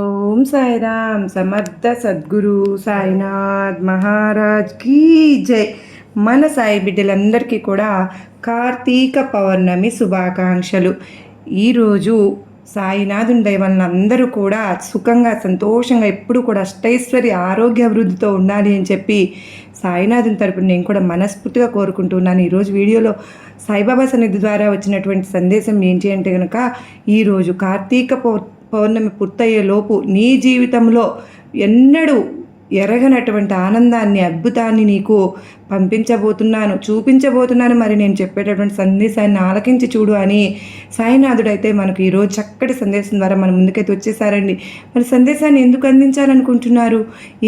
ఓం సాయిరామ్ సమర్థ సద్గురు సాయినాథ్ మహారాజ్ కీ జై. మన సాయి బిడ్డలందరికీ కూడా కార్తీక పౌర్ణమి శుభాకాంక్షలు. ఈరోజు సాయినాథుని దయ వలన అందరూ కూడా సుఖంగా సంతోషంగా ఎప్పుడు కూడా అష్టైశ్వర్య ఆరోగ్య అభివృద్ధితో ఉండాలి అని చెప్పి సాయినాథుని తరపున నేను కూడా మనస్ఫూర్తిగా కోరుకుంటున్నాను. ఈరోజు వీడియోలో సాయిబాబా సన్నిధి ద్వారా వచ్చినటువంటి సందేశం ఏంటి అంటే కనుక, ఈరోజు కార్తీక పౌర్ణమి పూర్తయ్యే లోపు నీ జీవితంలో ఎన్నడూ ఎరగనటువంటి ఆనందాన్ని, అద్భుతాన్ని నీకు పంపించబోతున్నాను, చూపించబోతున్నాను. మరి నేను చెప్పేటటువంటి సందేశాన్ని ఆలకించి చూడు అని సాయినాథుడైతే మనకు ఈరోజు చక్కటి సందేశం ద్వారా మన ముందుకైతే వచ్చేసారండి. మరి సందేశాన్ని ఎందుకు అందించాలనుకుంటున్నారు,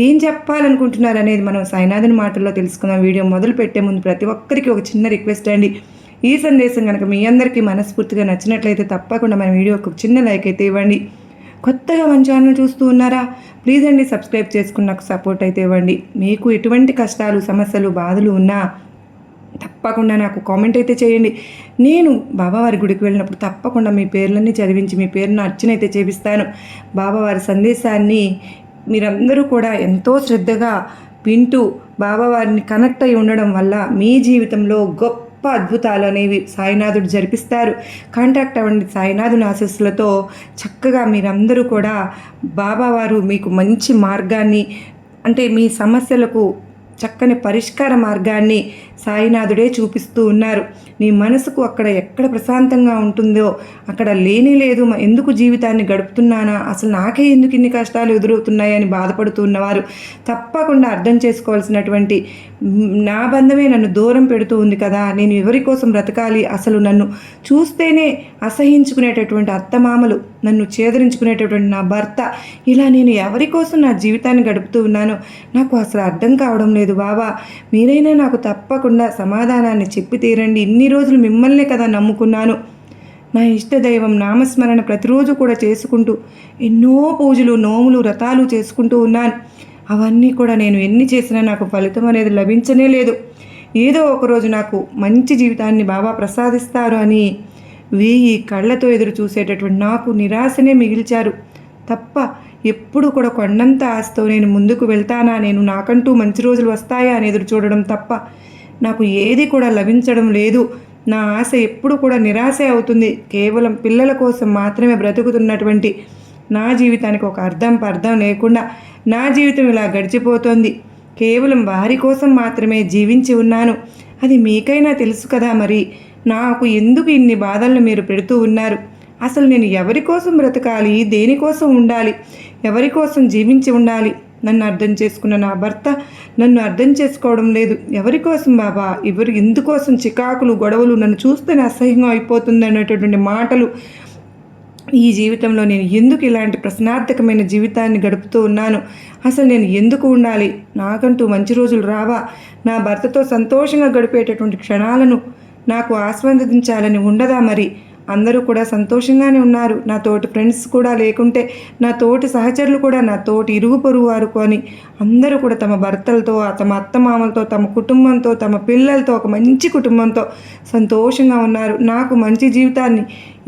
ఏం చెప్పాలనుకుంటున్నారు అనేది మనం సాయినాథుని మాటల్లో తెలుసుకుందాం. వీడియో మొదలు పెట్టే ముందు ప్రతి ఒక్కరికి ఒక చిన్న రిక్వెస్ట్ అండి. ఈ సందేశం కనుక మీ అందరికీ మనస్ఫూర్తిగా నచ్చినట్లయితే తప్పకుండా మన వీడియోకి ఒక చిన్న లైక్ అయితే ఇవ్వండి. కొత్తగా మన ఛానల్ చూస్తూ ఉన్నారా, ప్లీజ్ అండి సబ్స్క్రైబ్ చేసుకుని నాకు సపోర్ట్ అయితే ఇవ్వండి. మీకు ఎటువంటి కష్టాలు, సమస్యలు, బాధలు ఉన్నా తప్పకుండా నాకు కామెంట్ అయితే చేయండి. నేను బాబావారి గుడికి వెళ్ళినప్పుడు తప్పకుండా మీ పేర్లన్నీ చదివించి మీ పేరును అర్చన అయితే చేపిస్తాను. బాబావారి సందేశాన్ని మీరందరూ కూడా ఎంతో శ్రద్ధగా వింటూ బాబావారిని కనెక్ట్ అయి ఉండడం వల్ల మీ జీవితంలో గొప్ప అద్భుతాలు అనేవి సాయినాథుడు జరిపిస్తారు. కాంటాక్ట్ అవ్వండి. సాయినాథుని ఆశీస్సులతో చక్కగా మీరందరూ కూడా బాబావారు మీకు మంచి మార్గాన్ని, అంటే మీ సమస్యలకు చక్కని పరిష్కార మార్గాన్ని సాయినాథుడే చూపిస్తూ ఉన్నారు. నీ మనసుకు అక్కడ ఎక్కడ ప్రశాంతంగా ఉంటుందో అక్కడ లేని లేదు, ఎందుకు జీవితాన్ని గడుపుతున్నానా, అసలు నాకే ఎందుకు ఇన్ని కష్టాలు ఎదురవుతున్నాయని బాధపడుతూ ఉన్నవారు తప్పకుండా అర్థం చేసుకోవాల్సినటువంటి, నా బంధమే నన్ను దూరం పెడుతూ ఉంది కదా, నేను ఎవరి కోసం బ్రతకాలి, అసలు నన్ను చూస్తేనే అసహించుకునేటటువంటి అత్తమామలు, నన్ను చేదరించుకునేటటువంటి నా భర్త, ఇలా నేను ఎవరి కోసం నా జీవితాన్ని గడుపుతూ ఉన్నానో నాకు అసలు అర్థం కావడం లేదు. బాబా మీరైనా నాకు తప్పకుండా సమాధానాన్ని చెప్పి తీరండి. ఇన్ని రోజులు మిమ్మల్నే కదా నమ్ముకున్నాను. నా ఇష్టదైవం నామస్మరణ ప్రతిరోజు కూడా చేసుకుంటూ ఎన్నో పూజలు, నోములు, వ్రతాలు చేసుకుంటూ ఉన్నాను. అవన్నీ కూడా నేను ఎన్ని చేసినా నాకు ఫలితం అనేది లభించనే లేదు. ఏదో ఒకరోజు నాకు మంచి జీవితాన్ని బాబా ప్రసాదిస్తారు అని 1000 కళ్ళతో ఎదురు చూసేటటువంటి నాకు నిరాశనే మిగిల్చారు తప్ప ఎప్పుడు కూడా కొండంత ఆశతో నేను ముందుకు వెళ్తానా, నేను నాకంటూ మంచి రోజులు వస్తాయా అని ఎదురు చూడడం తప్ప నాకు ఏది కూడా లభించడం లేదు. నా ఆశ ఎప్పుడు కూడా నిరాశ అవుతుంది. కేవలం పిల్లల కోసం మాత్రమే బ్రతుకుతున్నటువంటి నా జీవితానికి ఒక అర్థం లేకుండా నా జీవితం ఇలా గడిచిపోతోంది. కేవలం వారి కోసం మాత్రమే జీవించి ఉన్నాను. అది మీకైనా తెలుసు కదా. మరి నాకు ఎందుకు ఇన్ని బాధలను మీరు పెడుతూ ఉన్నారు? అసలు నేను ఎవరి కోసం బ్రతకాలి, దేనికోసం ఉండాలి, ఎవరి కోసం జీవించి ఉండాలి? నన్ను అర్థం చేసుకున్న నా భర్త నన్ను అర్థం చేసుకోవడం లేదు. ఎవరి కోసం బాబా, ఎందుకోసం చికాకులు, గొడవలు, నన్ను చూస్తేనే అసహ్యంగా అయిపోతుంది అనేటటువంటి మాటలు. ఈ జీవితంలో నేను ఎందుకు ఇలాంటి ప్రశ్నార్థకమైన జీవితాన్ని గడుపుతూ ఉన్నాను? అసలు నేను ఎందుకు ఉండాలి? నాకంటూ మంచి రోజులు రావా? నా భర్తతో సంతోషంగా గడిపేటటువంటి క్షణాలను నాకు ఆస్వాదించాలని ఉండదా? మరి అందరూ కూడా సంతోషంగానే ఉన్నారు. నా తోటి ఫ్రెండ్స్ కూడా, లేకుంటే నా తోటి సహచరులు కూడా, నా తోటి ఇరుగు పొరుగు వారు కొని అందరూ కూడా తమ భర్తలతో, తమ అత్తమామలతో, తమ కుటుంబంతో, తమ పిల్లలతో, ఒక మంచి కుటుంబంతో సంతోషంగా ఉన్నారు. నాకు మంచి జీవితాన్ని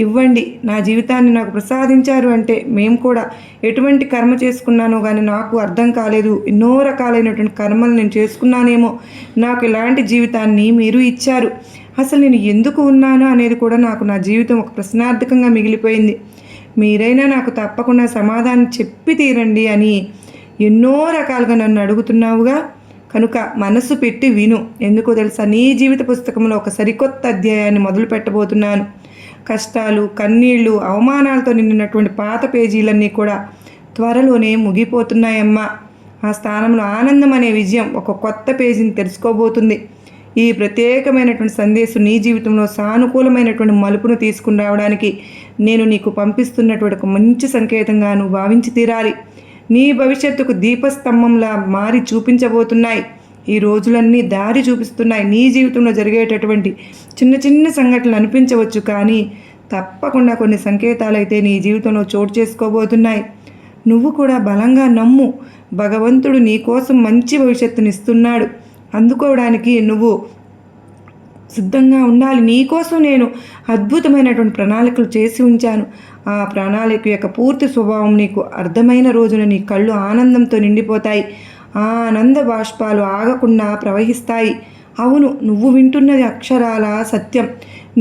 ఇవ్వండి, నా జీవితాన్ని నాకు ప్రసాదించారు అంటే మేము కూడా ఎటువంటి కర్మ చేసుకున్నానో కానీ నాకు అర్థం కాలేదు. ఎన్నో రకాలైనటువంటి కర్మలు నేను చేసుకున్నానేమో, నాకు ఇలాంటి జీవితాన్ని మీరు ఇచ్చారు. అసలు నేను ఎందుకు ఉన్నాను అనేది కూడా నాకు నా జీవితం ఒక ప్రశ్నార్థకంగా మిగిలిపోయింది. మీరైనా నాకు తప్పకుండా సమాధానం చెప్పి తీరండి అని ఎన్నో రకాలుగా నన్ను అడుగుతున్నావుగా, కనుక మనసు పెట్టి విను. ఎందుకో తెలుసా, నీ జీవిత పుస్తకంలో ఒక సరికొత్త అధ్యాయాన్ని మొదలు పెట్టబోతున్నాను. కష్టాలు, కన్నీళ్లు, అవమానాలతో నిండినటువంటి పాత పేజీలన్నీ కూడా త్వరలోనే ముగిపోతున్నాయమ్మా. ఆ స్థానంలో ఆనందం అనే విజయం ఒక కొత్త పేజీని తెరుచుకోబోతుంది. ఈ ప్రత్యేకమైనటువంటి సందేశం నీ జీవితంలో సానుకూలమైనటువంటి మలుపును తీసుకుని రావడానికి నేను నీకు పంపిస్తున్నటువంటి ఒక మంచి సంకేతంగా నువ్వు భావించి తీరాలి. నీ భవిష్యత్తుకు దీపస్తంభంలా మారి చూపించబోతున్నాయి. ఈ రోజులన్నీ దారి చూపిస్తున్నాయి. నీ జీవితంలో జరిగేటటువంటి చిన్న చిన్న సంఘటనలు అనిపించవచ్చు, కానీ తప్పకుండా కొన్ని సంకేతాలు అయితే నీ జీవితంలో చోటు చేసుకోబోతున్నాయి. నువ్వు కూడా బలంగా నమ్ము. భగవంతుడు నీ కోసం మంచి భవిష్యత్తుని ఇస్తున్నాడు. అందుకోవడానికి నువ్వు సిద్ధంగా ఉండాలి. నీకోసం నేను అద్భుతమైనటువంటి ప్రణాళికలు చేసి ఉంచాను. ఆ ప్రణాళిక యొక్క పూర్తి స్వభావం నీకు అర్థమైన రోజున నీ కళ్ళు ఆనందంతో నిండిపోతాయి. ఆ ఆనంద బాష్పాలు ఆగకుండా ప్రవహిస్తాయి. అవును, నువ్వు వింటున్నది అక్షరాల సత్యం.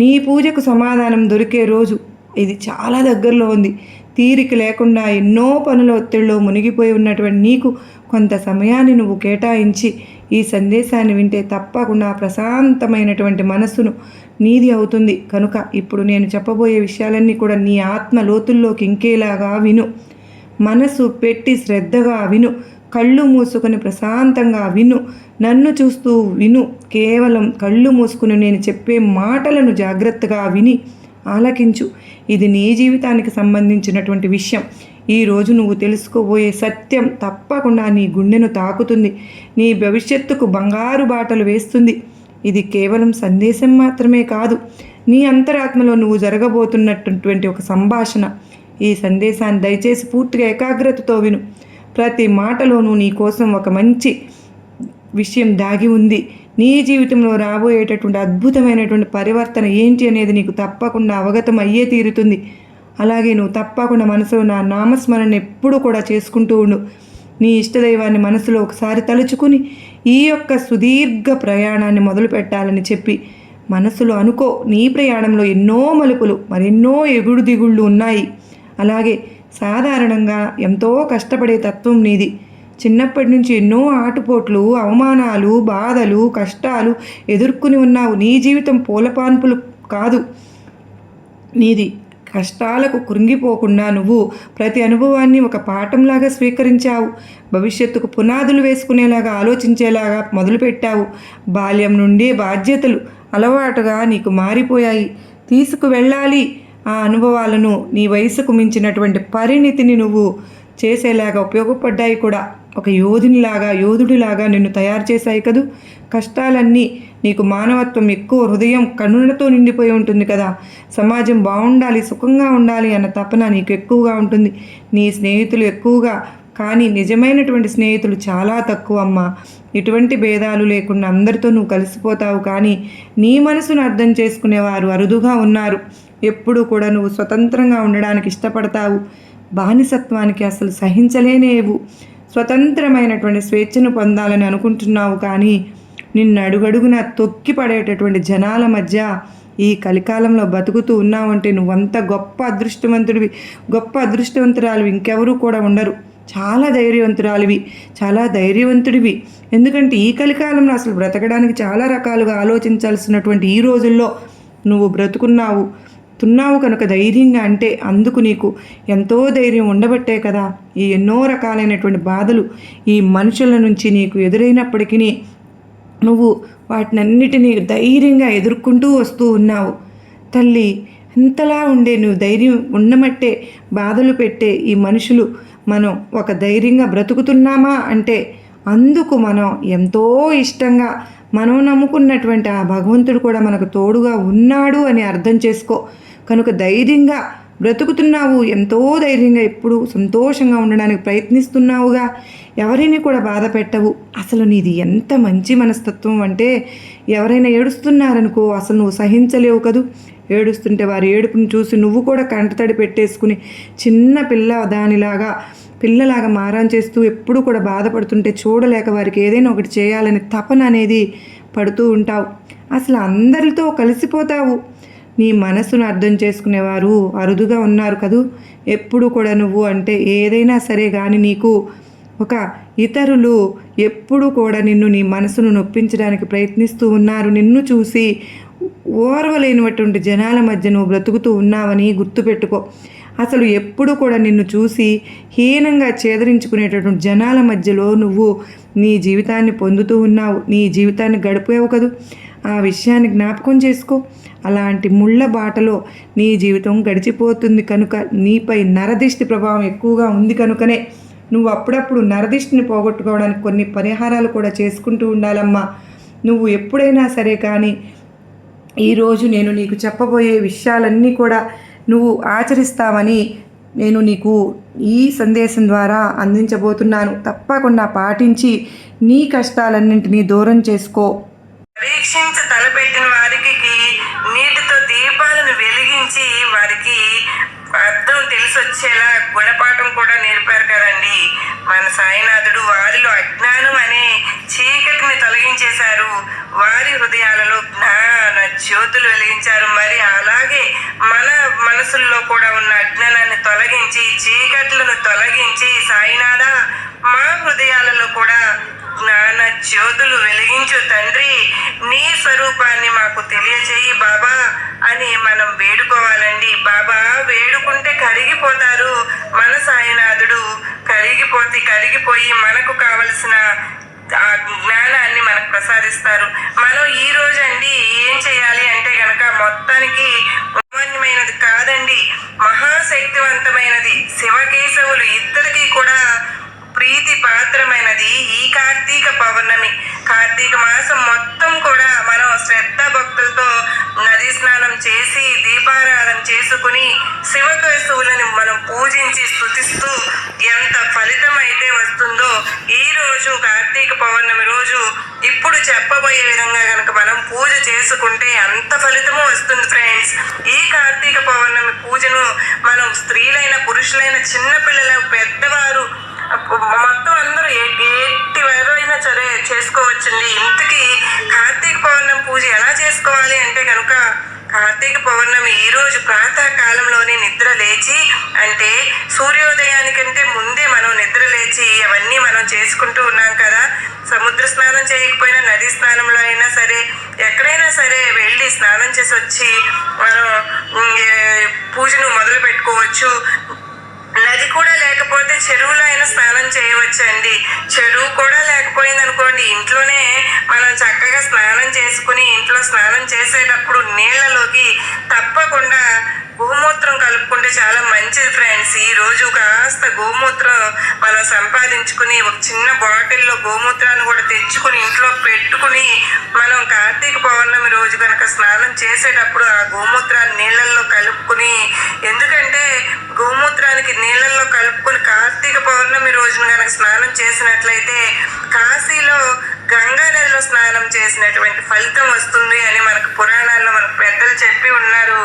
నీ పూజకు సమాధానం దొరికే రోజు ఇది చాలా దగ్గరలో ఉంది. తీరిక లేకుండా ఎన్నో పనుల ఒత్తిడిలో మునిగిపోయి ఉన్నటువంటి నీకు కొంత సమయాన్ని నువ్వు కేటాయించి ఈ సందేశాన్ని వింటే తప్పకుండా ప్రశాంతమైనటువంటి మనస్సును నీది అవుతుంది. కనుక ఇప్పుడు నేను చెప్పబోయే విషయాలన్నీ కూడా నీ ఆత్మ లోతుల్లోకి ఇంకేలాగా విను. మనసు పెట్టి శ్రద్ధగా విను. కళ్ళు మూసుకొని ప్రశాంతంగా విను. నన్ను చూస్తూ విను. కేవలం కళ్ళు మూసుకుని నేను చెప్పే మాటలను జాగ్రత్తగా విని ఆలకించు. ఇది నీ జీవితానికి సంబంధించినటువంటి విషయం. ఈరోజు నువ్వు తెలుసుకోబోయే సత్యం తప్పకుండా నీ గుండెను తాకుతుంది. నీ భవిష్యత్తుకు బంగారు బాటలు వేస్తుంది. ఇది కేవలం సందేశం మాత్రమే కాదు, నీ అంతరాత్మలో నువ్వు జరగబోతున్నటువంటి ఒక సంభాషణ. ఈ సందేశాన్ని దయచేసి పూర్తిగా ఏకాగ్రతతో విను. ప్రతి మాటలోనూ నీ కోసం ఒక మంచి విషయం దాగి ఉంది. నీ జీవితంలో రాబోయేటటువంటి అద్భుతమైనటువంటి పరివర్తన ఏంటి అనేది నీకు తప్పకుండా అవగతం అయ్యే తీరుతుంది. అలాగే నువ్వు తప్పకుండా మనసులో నా నామస్మరణ ఎప్పుడూ కూడా చేసుకుంటూ ఉండు. నీ ఇష్టదైవాన్ని మనసులో ఒకసారి తలుచుకుని ఈ యొక్క సుదీర్ఘ ప్రయాణాన్ని మొదలు పెట్టాలని చెప్పి మనసులో అనుకో. నీ ప్రయాణంలో ఎన్నో మలుపులు, మరెన్నో ఎగుడు దిగుళ్ళు ఉన్నాయి. అలాగే సాధారణంగా ఎంతో కష్టపడే తత్వం నీది. చిన్నప్పటి నుంచి ఎన్నో ఆటుపోట్లు, అవమానాలు, బాధలు, కష్టాలు ఎదుర్కొని ఉన్నావు. నీ జీవితం పూలపాన్పులు కాదు నీది. కష్టాలకు కృంగిపోకుండా నువ్వు ప్రతి అనుభవాన్ని ఒక పాఠంలాగా స్వీకరించావు. భవిష్యత్తుకు పునాదులు వేసుకునేలాగా ఆలోచించేలాగా మొదలుపెట్టావు. బాల్యం నుండి బాధ్యతలు అలవాటుగా నీకు మారిపోయాయి. తీసుకువెళ్ళాలి ఆ అనుభవాలను. నీ వయసుకు మించినటువంటి పరిణితిని నువ్వు చేసేలాగా ఉపయోగపడ్డాయి కూడా. ఒక యోధుడిలాగా నిన్ను తయారు చేశాయి కదూ. కష్టాలన్నీ నీకు మానవత్వం ఎక్కువ, హృదయం కరుణతో నిండిపోయి ఉంటుంది కదా. సమాజం బాగుండాలి, సుఖంగా ఉండాలి అన్న తపన నీకు ఎక్కువగా ఉంటుంది. నీ స్నేహితులు ఎక్కువగా, కానీ నిజమైనటువంటి స్నేహితులు చాలా తక్కువ అమ్మా. ఎటువంటి భేదాలు లేకుండా అందరితో నువ్వు కలిసిపోతావు, కానీ నీ మనసును అర్థం చేసుకునేవారు అరుదుగా ఉన్నారు. ఎప్పుడు కూడా నువ్వు స్వతంత్రంగా ఉండడానికి ఇష్టపడతావు. బానిసత్వానికి అసలు సహించలేనేవు. స్వతంత్రమైనటువంటి స్వేచ్ఛను పొందాలని అనుకుంటున్నావు, కానీ నిన్ను అడుగడుగున తొక్కి పడేటటువంటి జనాల మధ్య ఈ కలికాలంలో బతుకుతూ ఉన్నావంటే నువ్వంత గొప్ప అదృష్టవంతురాలివి ఇంకెవరూ కూడా ఉండరు. చాలా ధైర్యవంతుడివి. ఎందుకంటే ఈ కలికాలంలో అసలు బ్రతకడానికి చాలా రకాలుగా ఆలోచించాల్సినటువంటి ఈ రోజుల్లో నువ్వు బ్రతుకున్నావు కనుక ధైర్యంగా, అంటే అందుకు నీకు ఎంతో ధైర్యం ఉండబట్టే కదా ఈ ఎన్నో రకాలైనటువంటి బాధలు ఈ మనుషుల నుంచి నీకు ఎదురైనప్పటికీ నువ్వు వాటినన్నిటినీ ధైర్యంగా ఎదుర్కొంటూ వస్తూ ఉన్నావు. తల్లి, ఇంతలా ఉండే నువ్వు ధైర్యం ఉండమట్టే బాధలు పెట్టే ఈ మనుషులు మనం ఒక ధైర్యంగా బ్రతుకుతున్నామా అంటే అందుకు మనం ఎంతో ఇష్టంగా మనం నమ్ముకున్నటువంటి ఆ భగవంతుడు కూడా మనకు తోడుగా ఉన్నాడు అని అర్థం చేసుకో. కనుక ధైర్యంగా బ్రతుకుతున్నావు. ఎంతో ధైర్యంగా ఎప్పుడు సంతోషంగా ఉండడానికి ప్రయత్నిస్తున్నావుగా. ఎవరిని కూడా బాధ పెట్టవు. అసలు నీది ఎంత మంచి మనస్తత్వం అంటే ఎవరైనా ఏడుస్తున్నారనుకో అసలు నువ్వు సహించలేవు కదూ. ఏడుస్తుంటే వారి ఏడుపును చూసి నువ్వు కూడా కంటతడి పెట్టేసుకుని చిన్న పిల్లలాగా మారాన్ చేస్తూ ఎప్పుడు కూడా బాధపడుతుంటే చూడలేక వారికి ఏదైనా ఒకటి చేయాలని తపన అనేది పడుతూ ఉంటావు. అసలు అందరితో కలిసిపోతావు. నీ మనసును అర్థం చేసుకునేవారు అరుదుగా ఉన్నారు కదూ. ఎప్పుడు కూడా నువ్వు అంటే ఏదైనా సరే కానీ నీకు ఒక ఇతరులు ఎప్పుడు కూడా నీ మనసును నొప్పించడానికి ప్రయత్నిస్తూ ఉన్నారు. నిన్ను చూసి ఓర్వలేనటువంటి జనాల మధ్య నువ్వు బ్రతుకుతూ ఉన్నావని గుర్తుపెట్టుకో. అసలు ఎప్పుడు కూడా నిన్ను చూసి హీనంగా చేదరించుకునేటటువంటి జనాల మధ్యలో నువ్వు నీ జీవితాన్ని పొందుతూ ఉన్నావు. నీ జీవితాన్ని గడిపావు కదూ. ఆ విషయాన్ని జ్ఞాపకం చేసుకో. అలాంటి ముళ్ళ బాటలో నీ జీవితం గడిచిపోతుంది కనుక నీపై నరదిష్టి ప్రభావం ఎక్కువగా ఉంది కనుకనే నువ్వు అప్పుడప్పుడు నరదిష్టిని పోగొట్టుకోవడానికి కొన్ని పరిహారాలు కూడా చేసుకుంటూ ఉండాలమ్మా. నువ్వు ఎప్పుడైనా సరే కానీ ఈరోజు నేను నీకు చెప్పబోయే విషయాలన్నీ కూడా నువ్వు ఆచరిస్తావని నేను నీకు ఈ సందేశం ద్వారా అందించబోతున్నాను. తప్పకుండా పాటించి నీ కష్టాలన్నింటినీ దూరం చేసుకో. పరీక్షించి తలపెట్టిన వారికి నీటితో దీపాలను వెలిగించి వారికి అర్థం వచ్చేలా గుణపాఠం కూడా నేర్పారు కదండి మన సాయినాథుడు. వారిలో అజ్ఞానం అనే చీకటిని తొలగించేశారు, వారి హృదయాలలో జ్ఞాన జ్యోతులు వెలిగించారు. మరి అలాగే మన మనసుల్లో కూడా ఉన్న అజ్ఞానాన్ని తొలగించి, చీకట్లను తొలగించి, సాయినాథ మా హృదయాలలో కూడా జ్ఞాన జ్యోతులు వెలిగించు తండ్రి, నీ స్వరూపాన్ని మాకు తెలియచేయి బాబా అని మనం వేడుకోవాలండి. బాబా వేడుకుంటే కరిగిపోతారు మన సాయినాథుడు. కరిగిపోయి మనకు కావలసిన ఆ జ్ఞానాన్ని మనకు ప్రసాదిస్తారు. మనం ఈ రోజు అండి ఏం చేయాలి అంటే గనక మొత్తానికి సామాన్యమైనది కాదండి, మహాశక్తివంతమైనది. శివకేశవులు ఇద్దరికి కూడా ప్రీతి పాత్రమైనది ఈ కార్తీక పౌర్ణమి. కార్తీక మాసం మొత్తం కూడా మనం శ్రద్ధ భక్తులతో నదీ స్నానం చేసి దీపారాధన చేసుకుని శివకేశవులను మనం పూజించి స్తుతిస్తూ ఎంత ఫలితం అయితే వస్తుందో ఈ రోజు కార్తీక పౌర్ణమి రోజు ఇప్పుడు చెప్పబోయే విధంగా కనుక మనం పూజ చేసుకుంటే అంత ఫలితము వస్తుంది ఫ్రెండ్స్. ఈ కార్తీక పౌర్ణమి పూజను మనం స్త్రీలైన పురుషులైన చిన్నపిల్లల పెద్దవారు మొత్తం అందరూ ఎట్టి ఎవరైనా సరే చేసుకోవచ్చండి. ఇంతకీ కార్తీక పౌర్ణమి పూజ ఎలా చేసుకోవాలి అంటే కనుక కార్తీక పౌర్ణమి ఈ రోజు ప్రాతకాలంలోనే నిద్ర లేచి, అంటే సూర్యోదయానికంటే ముందే మనం నిద్ర లేచి అవన్నీ మనం చేసుకుంటూ ఉన్నాం కదా. సముద్ర స్నానం చేయకపోయినా నదీ స్నానంలో అయినా సరే ఎక్కడైనా సరే వెళ్ళి స్నానం చేసి వచ్చి మనం పూజను మొదలు పెట్టుకోవచ్చు. నది కూడా లేకపోతే చెరువులో అయినా స్నానం చేయవచ్చు అండి. చెరువు కూడా లేకపోయింది అనుకోండి, ఇంట్లోనే మనం చక్కగా స్నానం చేసుకుని ఇంట్లో స్నానం చేసేటప్పుడు నీళ్లలోకి తప్పకుండా గోమూత్రం కలుపుకుంటే చాలా మంచిది ఫ్రెండ్స్. ఈ రోజు కాస్త గోమూత్రం మనం సంపాదించుకుని ఒక చిన్న బాటిల్లో గోమూత్రాన్ని కూడా తెచ్చుకుని ఇంట్లో పెట్టుకుని మనం కార్తీక పౌర్ణమి రోజు కనుక స్నానం చేసేటప్పుడు ఆ గోమూత్రాన్ని నీళ్ళల్లో కలుపుకుని, ఎందుకంటే గోమూత్రానికి నీళ్ళల్లో కలుపుకుని కార్తీక పౌర్ణమి రోజున కనుక స్నానం చేసినట్లయితే కాశీలో గంగా నదిలో స్నానం చేసినటువంటి ఫలితం వస్తుంది అని మనకు పురాణాల్లో మనకు పెద్దలు చెప్పి ఉన్నారు.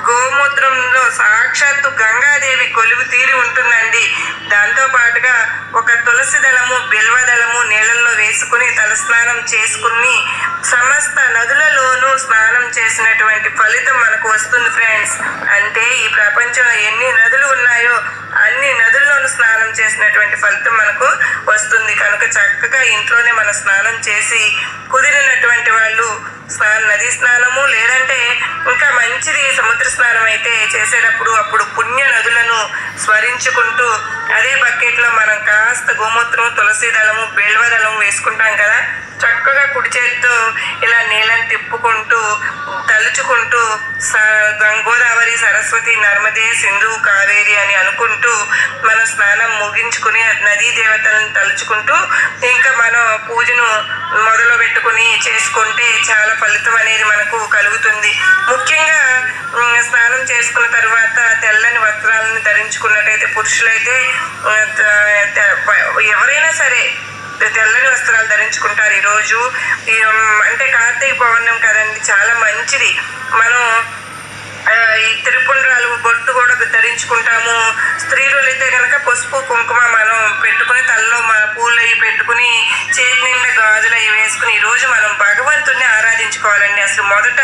గోమూత్రంలో సాక్షాత్తు గంగాదేవి కొలువు తీరి ఉంటుందండి. దాంతో పాటుగా ఒక తులసి దళము బిల్వదళము నీళ్ళల్లో వేసుకుని తలస్నానం చేసుకుని సమస్త నదులలోనూ స్నానం చేసినటువంటి ఫలితం మనకు వస్తుంది ఫ్రెండ్స్. అంటే ఈ ప్రపంచంలో ఎన్ని నదులు ఉన్నాయో అన్ని నదుల్లోనూ స్నానం చేసినటువంటి ఫలితం మనకు వస్తుంది. కనుక చక్కగా ఇంట్లోనే మనం స్నానం చేసి కుదిరినటువంటి వాళ్ళు నదీ స్నానము లేదంటే ఇంకా మంచిది సముద్ర స్నానం అయితే చేసేటప్పుడు అప్పుడు పుణ్య నదులను స్మరించుకుంటూ అదే బకెట్లో మనం కాస్త గోమూత్రం తులసి దళము బెల్వదళము వేసుకుంటాం కదా, చక్కగా కుడి చేతితో ఇలా నీళ్ళని తిప్పుకుంటూ తలుచుకుంటూ గోదావరి సరస్వతి నర్మదే సింధు కావేరి అని అనుకుంటూ మనం స్నానం ముగించుకుని నదీ దేవతలను తలుచుకుంటూ ఇంకా మనం పూజను మొదలు పెట్టుకుని చేసుకుంటే చాలా ఫలితం అనేది మనకు కలుగుతుంది. ముఖ్యంగా స్నానం చేసుకున్న తర్వాత తెల్లని వస్త్రాలను ధరించుకున్నట్టయితే పురుషులైతే ఎవరైనా సరే తెల్లని వస్త్రాలు ధరించుకుంటారు ఈరోజు. అంటే కార్తీక పౌర్ణమి కదండి, చాలా మంచిది. మనం ఈ తిరుపుండ్రాలు బొట్టు కూడా ధరించుకుంటాము. స్త్రీలు అయితే కనుక పసుపు కుంకుమ మనం పెట్టుకుని తలలో పూలు అవి పెట్టుకుని చేతి నిండా గాజులు అవి వేసుకుని ఈరోజు మనం భగవంతుడిని ఆరాధించుకోవాలండి. అసలు మొదట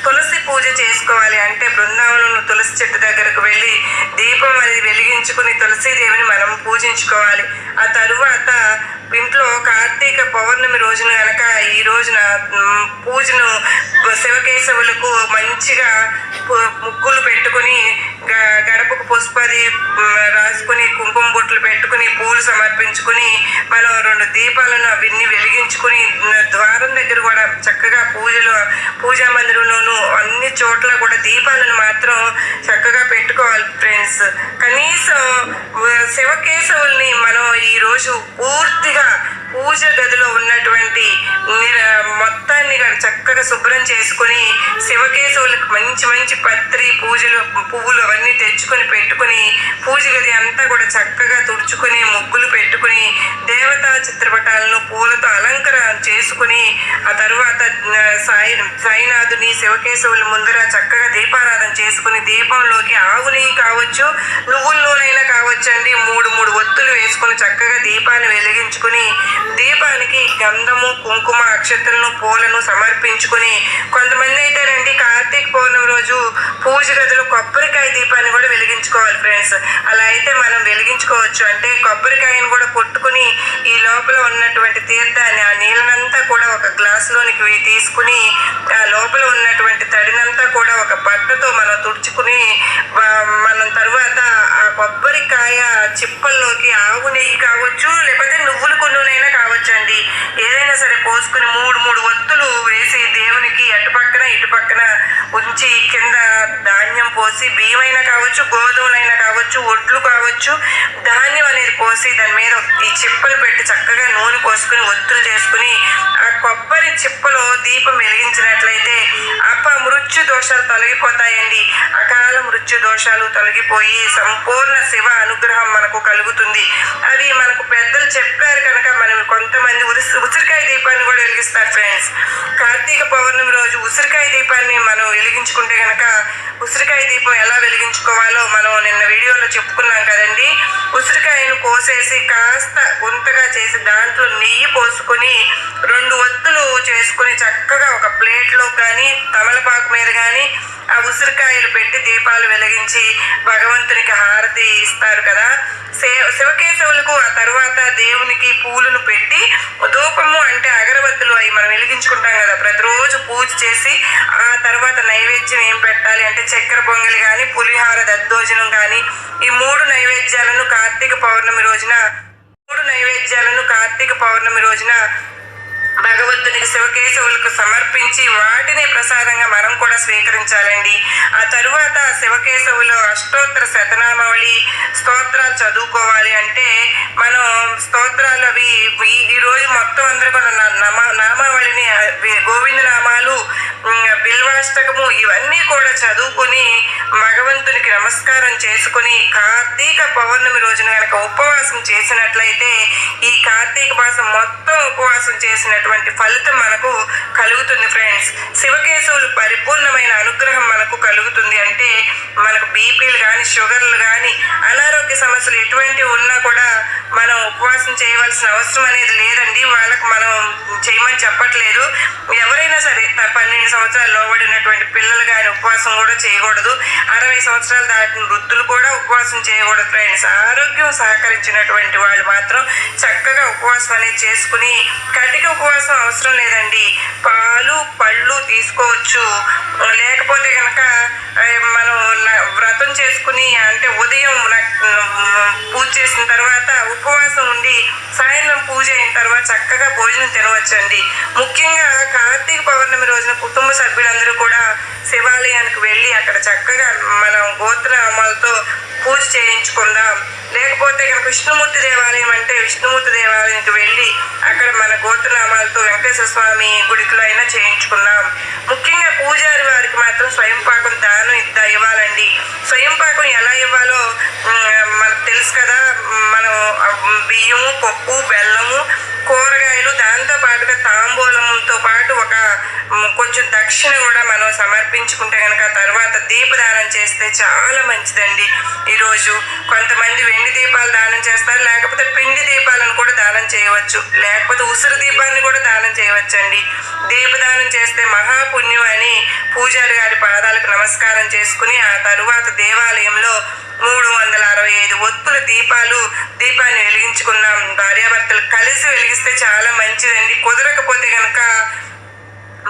తులసి పూజ చేసుకోవాలి. అంటే బృందావనం తులసి చెట్టు దగ్గరకు వెళ్ళి దీపం అది వెలిగించుకుని తులసీదేవిని మనం పూజించుకోవాలి. ఆ తరువాత ఇంట్లో కార్తీక పౌర్ణమి రోజున కనుక ఈ రోజున పూజను శివకేశవులకు మంచిగా ముగ్గులు పెట్టుకుని గడపకు పుష్పది రాసుకుని కుంకుమ బొట్లు పెట్టుకుని పూలు సమర్పించుకుని మనం 2 దీపాలను అవన్నీ వెలిగించుకుని ద్వారం దగ్గర కూడా చక్కగా పూజా మందిరంలోనూ అన్ని చోట్ల కూడా దీపాలను మాత్రం చక్కగా పెట్టుకోవాలి ఫ్రెండ్స్. కనీసం శివకేశవుల్ని మనం ఈరోజు పూర్తిగా పూజ గదిలో ఉన్నటువంటి మొత్తాన్ని చక్కగా శుభ్రం చేసుకుని శివకేశవులకు మంచి మంచి పత్రి పూజలు పువ్వులు అవన్నీ తెచ్చుకొని పెట్టుకుని పూజ గది అంతా కూడా చక్కగా తుడుచుకుని ముగ్గులు పెట్టుకుని దేవతా చిత్రపటాలను పూలతో అలంకరణ చేసుకుని ఆ తరువాత సాయినాథుని శివకేశవుల ముందర చక్కగా దీపారాధన చేసుకుని దీపంలోకి ఆవు నెయ్యి కావచ్చు నువ్వుల నూనెైనా కావచ్చు అండి మూడు ఒత్తులు వేసుకుని చక్కగా దీపాన్ని వెలిగించుకుని దీపానికి గంధము కుంకుమ అక్షతలను పూలను సమర్పించుకుని కొంతమంది అయితే రండి కార్తీక పౌర్ణమి రోజు పూజ గదిలో కొబ్బరికాయ దీపాన్ని కూడా వెలిగించుకోవాలి ఫ్రెండ్స్. అలా అయితే మనం వెలిగించుకోవచ్చు. అంటే కొబ్బరికాయను కూడా కొట్టుకుని ఈ లోపల ఉన్నటువంటి తీర్థాన్ని ఆ నీళ్ళనంతా కూడా ఒక గ్లాసులోనికి తీసుకుని ఆ లోపల ఉన్నటువంటి తడినంతా కూడా ఒక బట్టతో మనం తుడుచుకుని మనం తర్వాత ఆ కొబ్బరికాయ చిప్పల్లోకి ఆవు నెయ్యి కావచ్చు లేకపోతే నువ్వుల నూనెైనా కావచ్చు అండి ఏదైనా సరే పోసుకుని మూడు ఒత్తులు వేసి దేవునికి అటుపక్కన ఇటుపక్కన ఉంచి కింద ధాన్యం పోసి బియ్యమైనా కావచ్చు గోధుమలైనా కావచ్చు ఒడ్లు కావచ్చు ధాన్యం అనేది పోసి దాని మీద ఈ చిప్పలు పెట్టి చక్కగా నూనె పోసుకుని ఒత్తులు చేసుకుని ఆ కొబ్బరి చిప్పలో దీపం వెలిగించినట్లయితే మృత్యు దోషాలు తొలగిపోతాయండి. అకాల మృత్యు దోషాలు తొలగిపోయి సంపూర్ణ శివ అనుగ్రహం మనకు కలుగుతుంది. అది మనకు పెద్దలు చెప్పారు కనుక మనం కొంతమంది ఉసిరికాయ దీపాన్ని కూడా వెలిగిస్తారు ఫ్రెండ్స్. కార్తీక పౌర్ణమి రోజు ఉసిరికాయ దీపాన్ని మనం వెలిగించుకుంటే కనుక ఉసిరికాయ దీపం ఎలా వెలిగించుకోవాలో మనం నిన్న వీడియోలో చెప్పుకున్నాం కదండి. ఉసిరికాయను కోసేసి కాస్త గుంతగా చేసి దాంట్లో నెయ్యి పోసుకొని 2 ఒత్తులు చేసుకుని చక్కగా ఒక ప్లేట్లో కానీ తమలపాకు మీద కానీ ఆ ఉసిరికాయలు పెట్టి దీపాలు వెలిగించి భగవంతునికి హారతి ఇస్తారు కదా. శివకేశవులకు ఆ తర్వాత దేవునికి పూలను పెట్టి ధూపము అంటే అగరబత్తులు అవి మనం వెలిగించుకుంటాం కదా ప్రతిరోజు పూజ చేసి ఆ తర్వాత నైవేద్యం ఏం పెట్టాలి అంటే చక్కెర పొంగలి కానీ పులిహార దద్దోజనం కానీ ఈ 3 నైవేద్యాలను కార్తీక పౌర్ణమి రోజున భగవంతునికి శివకేశవులకు సమర్పించి వాటిని ప్రసాదంగా మనం కూడా స్వీకరించాలండి. ఆ తరువాత శివకేశవులు అష్టోత్తర శతనామావళి స్తోత్రాలు చదువుకోవాలి. అంటే మనం స్తోత్రాలు అవి ఈ రోజు మొత్తం అందరూ కూడా నామావళిని గోవింద నామాలు బిల్వాష్టకము ఇవన్నీ కూడా చదువుకుని భగవంతునికి నమస్కారం చేసుకుని కార్తీక పౌర్ణమి రోజున కనుక ఉపవాసం చేసినట్లయితే ఈ కార్తీక మాసం మొత్తం ఉపవాసం చేసినటువంటి ఫలితం మనకు కలుగుతుంది ఫ్రెండ్స్. శివకేశవులు పరిపూర్ణమైన అనుగ్రహం మనకు కలుగుతుంది. అంటే మనకు బీపీలు కానీ షుగర్లు కానీ అనారోగ్య సమస్యలు ఎటువంటివి ఉన్నా కూడా మనం ఉపవాసం చేయవలసిన అవసరం అనేది లేదండి. వాళ్ళకు మనం చేయమని చెప్పట్లేదు. ఎవరైనా సరే 12 సంవత్సరాలు లోబడినటువంటి పిల్లలు కానీ ఉపవాసం కూడా చేయకూడదు. 60 సంవత్సరాలు దాటిన వృద్ధులు కూడా ఉపవాసం చేయకూడదు ఫ్రెండ్స్. ఆరోగ్యం సహకరించినటువంటి వాళ్ళు మాత్రం చక్కగా ఉపవాసం అనేది చేసుకుని కటిక ఉపవాసం అవసరం లేదండి. పాలు పళ్ళు తీసుకోవచ్చు. లేకపోతే కనుక మనం వ్రతం చేసుకుని అంటే ఉదయం పూజ చేసిన తర్వాత ఉపవాసం ఉండి సాయంత్రం పూజ అయిన తర్వాత చక్కగా భోజనం తినవచ్చండి. ముఖ్యంగా కార్తీక పౌర్ణమి రోజున కుటుంబ సభ్యులందరూ కూడా శివాలయానికి వెళ్ళి అక్కడ చక్కగా మనం గోత్రనామాలతో పూజ చేయించుకుందాం. లేకపోతే కనుక విష్ణుమూర్తి దేవాలయం అంటే విష్ణుమూర్తి దేవాలయానికి వెళ్ళి అక్కడ మన గోత్రనామాలతో వెంకటేశ్వర స్వామి గుడిలో అయినా చేయించుకుందాం. ముఖ్యంగా పూజారి వారికి మాత్రం స్వయంపాకం దానం ఇవ్వాలండి. స్వయంపాకం ఎలా ఇవ్వాలో మనకు తెలుసు కదా. మనం బియ్యము పప్పు బెల్లము కూరగాయలు దాంతో పాటుగా తాంబూలంతో పాటు ఒక కొంచెం దక్షిణ కూడా మనం సమర్పించుకుంటే కనుక తర్వాత దీపదానం చేస్తే చాలా మంచిదండి. ఈరోజు కొంతమంది వెండి దీపాలు దానం చేస్తారు. లేకపోతే పిండి దీపాలను కూడా దానం చేయవచ్చు. లేకపోతే ఉసిరి దీపాన్ని కూడా దానం చేయవచ్చండి. దీపదానం చేస్తే మహాపుణ్యం అని పూజారి గారి పాదాలకు నమస్కారం చేసుకుని ఆ తరువాత దేవాలయంలో 365 ఒత్తుల దీపాన్ని వెలిగించుకున్నాం. భార్యాభర్తలు కలిసి వెలిగిస్తే చాలా మంచిదండి. కుదరకపోతే కనుక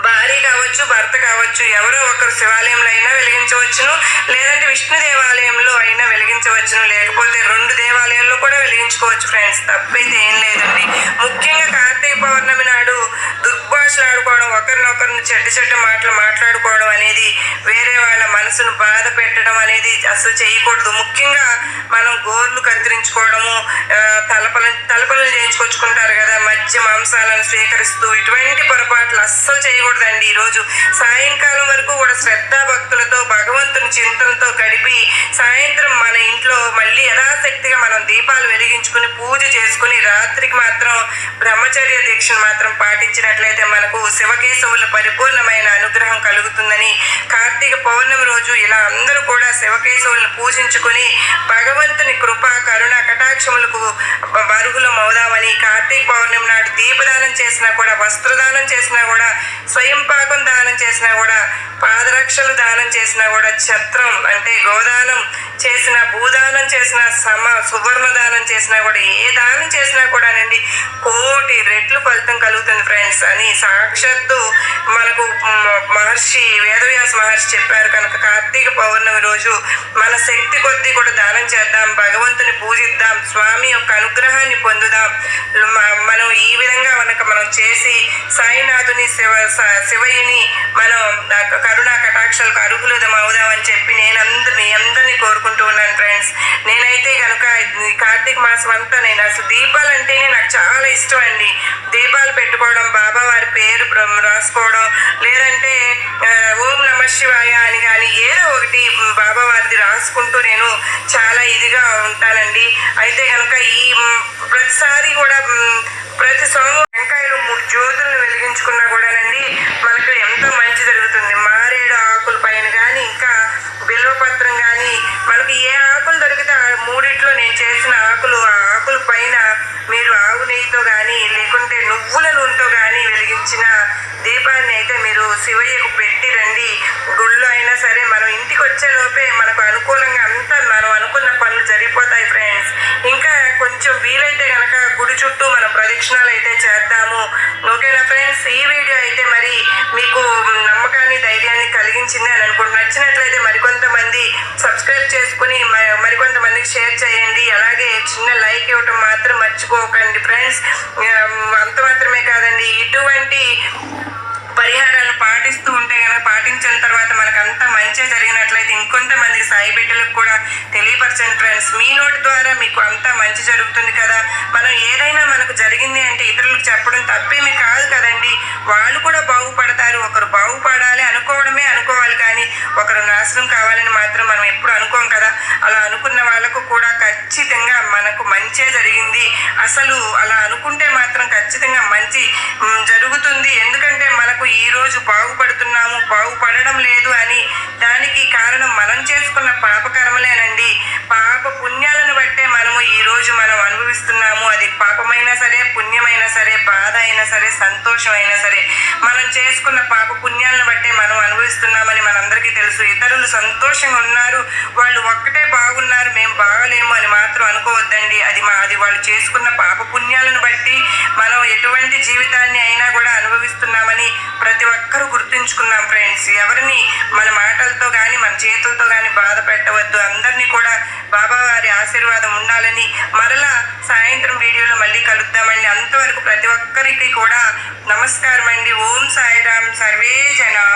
భార్య కావచ్చు భర్త కావచ్చు ఎవరో ఒకరు శివాలయంలో అయినా వెలిగించవచ్చును. లేదంటే విష్ణు దేవాలయంలో అయినా వెలిగించవచ్చును. లేకపోతే 2 దేవాలయాల్లో కూడా వెలిగించుకోవచ్చు ఫ్రెండ్స్. తప్పైతే ఏం లేదండి. ముఖ్యంగా కార్తీక పౌర్ణమి నాడు దుర్భాష భాషలు ఆడుకోవడం, ఒకరినొకరిని చెడ్డ మాటలు మాట్లాడుకోవడం అనేది, వేరే వాళ్ళ మనసును బాధ పెట్టడం అనేది అసలు చేయకూడదు. ముఖ్యంగా మనం గోర్లు కత్తిరించుకోవడము, తలపలు చేయించుకొచ్చుకుంటారు కదా, మధ్య మాంసాలను స్వీకరిస్తూ ఇటువంటి పొరపాట్లు అస్సలు చేయకూడదండి. ఈరోజు సాయంకాలం వరకు కూడా శ్రద్ధాభక్తులతో భగవంతుని చింతనతో గడిపి సాయంత్రం మన ఇంట్లో మళ్ళీ యథాశక్తిగా మనం దీపాలు వెలిగించుకుని పూజ చేసుకుని రాత్రికి మాత్రం బ్రహ్మచర్య దీక్షను మాత్రం పాటించినట్లయితే మనకు శివకేశవుల పరిపూర్ణమైన అనుగ్రహం కలుగుతుందని, కార్తీక పౌర్ణమి రోజు ఇలా అందరూ కూడా శివకేశవులను పూజించుకుని భగవంతుని కృప కరుణ కటాక్షములకు అర్హులం అవుదామని, కార్తీక పౌర్ణమి నాడు దీపదానం చేసినా కూడా, వస్త్రదానం చేసినా కూడా, స్వయం పాకం దానం చేసినా కూడా, పాదరక్షలు దానం చేసినా కూడా, ఛత్రం అంటే గోదానం చేసిన, భూదానం చేసిన, సువర్ణ దానం చేసినా కూడా, ఏ దానం చేసినా కూడానండి కోటి రెట్లు ఫలితం కలుగుతుంది ఫ్రెండ్స్ అని సాక్షాత్తు మనకు వేదవ్యాస మహర్షి చెప్పారు. కనుక కార్తీక పౌర్ణమి రోజు మన శక్తి కొద్దీ కూడా దానం చేద్దాం, భగవంతుని పూజిద్దాం, స్వామి యొక్క అనుగ్రహాన్ని పొందుదాం. మనం ఈ విధంగా మనం చేసి సాయినాథుని శివయ్యని మనం కరుణా కటాక్షాలకు అర్హులదం అవుదామని చెప్పి మీ అందరినీ కోరుకుంటూ ఉన్నాను ఫ్రెండ్స్. నేనైతే కనుక కార్తీక మాసం అంతా నేను అసలు దీపాలు అంటేనే నాకు చాలా ఇష్టం అండి. దీపాలు పెట్టుకోవడం, బాబా వారి పేరు రాసుకోవడం, లేదంటే ఓం నమ శివాయ అని కానీ ఏదో ఒకటి బాబా వారిది రాసుకుంటూ నేను చాలా ఇదిగా ఉంటానండి. అయితే కనుక ఈ ప్రతిసారి కూడా ప్రతి సోమవారం వెంకాయలు 3 జ్యోతులను వెలిగించుకున్నా కూడానండి మనకు ఎంతో మంచి జరుగుతుంది. మారేడు ఆకుల పైన కానీ, ఇంకా బిల్వపత్రం కానీ, మనకి ఏ ఆకులు దొరికితే ఆ 3 నేను చేసిన ఆకులు, ఆ ఆకుల పైన మీరు ఆవు నెయ్యితో కానీ లేకుంటే నువ్వుల నూనెతో కానీ వెలిగించిన దీపాన్ని అయితే మీరు శివయ్యకు పెట్టి రండి. గుళ్ళో అయినా సరే మనం ఇంటికి వచ్చేలోపే మనకు అనుకూలంగా అంతా మనం అనుకున్న పనులు జరిగిపోతాయి ఫ్రెండ్స్. ఇంకా కొంచెం వీలైతే కనుక గుడి చుట్టూ మనం ప్రదక్షిణాలు అయితే చేద్దాము. ఓకేనా ఫ్రెండ్స్? ఈ వీడియో అయితే మరి మీకు నమ్మకాన్ని ధైర్యాన్ని కలిగించింది అని అనుకుంటున్నాను. నచ్చినట్లయితే మరికొంతమంది సబ్స్క్రైబ్ చేసుకుని మరికొంతమందికి షేర్ చేయండి. అలాగే చిన్న లైక్ ఇవ్వటం మాత్రం మర్చిపోకండి ఫ్రెండ్స్. అంత మాత్రమే కాదండి, ఇటువంటి పరిహారాలను పాటిస్తూ ఉంటే కనుక, పాటించిన తర్వాత మనకు అంతా మంచిగా జరిగినట్లయితే ఇంకొంతమందికి సాయి బిడ్డలకు కూడా తెలియపరచండి ఫ్రెండ్స్. మీ నోటి ద్వారా మీకు అంతా మంచి జరుగుతుంది కదా. మనం ఏదైనా మనకు జరిగింది అంటే ఇతరులకు చెప్పడం తప్పేమి కాదు కదండి. వాళ్ళు కూడా బాగుపడతారు. ఒకరు బాగుపడాలి అనుకోవాలి కానీ ఒకరు నాశనం కావాలని మాత్రం మనం ఎప్పుడు అనుకోం కదా. అలా అనుకున్న వాళ్ళకు కూడా ఖచ్చితంగా మనకు మంచే జరిగింది. అసలు అలా అనుకుంటే మాత్రం ఖచ్చితంగా మంచి జరుగుతుంది. ఎందుకంటే మనకు ఈ రోజు బాగుపడుతున్నాము, బాగుపడడం లేదు అని దానికి కారణం మనం చేసుకున్న పాపకర్మలేనండి. పాప పుణ్యాలను బట్టే మనము ఈ రోజు మనం అనుభవిస్తున్నాము. అది పాపమైనా సరే, పుణ్యమైనా సరే, బాధ అయినా సరే, సంతోషం అయినా సరే, మనం చేసుకున్న పాప పుణ్యాలను బట్టే మనం అనుభవిస్తున్నామని మనందరికీ తెలుసు. ఇతరులు సంతోషంగా ఉన్నారు, వాళ్ళు ఒక్కటే బాగున్నారు, మేము బాగలేము అని మాత్రం అనుకోవద్దండి. అది వాళ్ళు చేసుకున్న పాప పుణ్యాలను బట్టి మనం ఎటువంటి జీవితాన్ని అయినా కూడా అనుభవిస్తున్నామని ప్రతి ఒక్కరూ గుర్తుంచుకున్నాం ఫ్రెండ్స్. ఎవరిని మన మాటలతో కానీ మన చేతులతో కానీ బాధ పెట్టవద్దు. అందరినీ కూడా బాబా వారి ఆశీర్వాదం ఉండాలని మరలా సాయంత్రం వీడియోలో మళ్ళీ కలుద్దామండి. అంతవరకు ప్రతి ఒక్కరికి కూడా నమస్కారం అండి. ఓం సాయిరామ్. సర్వే జనా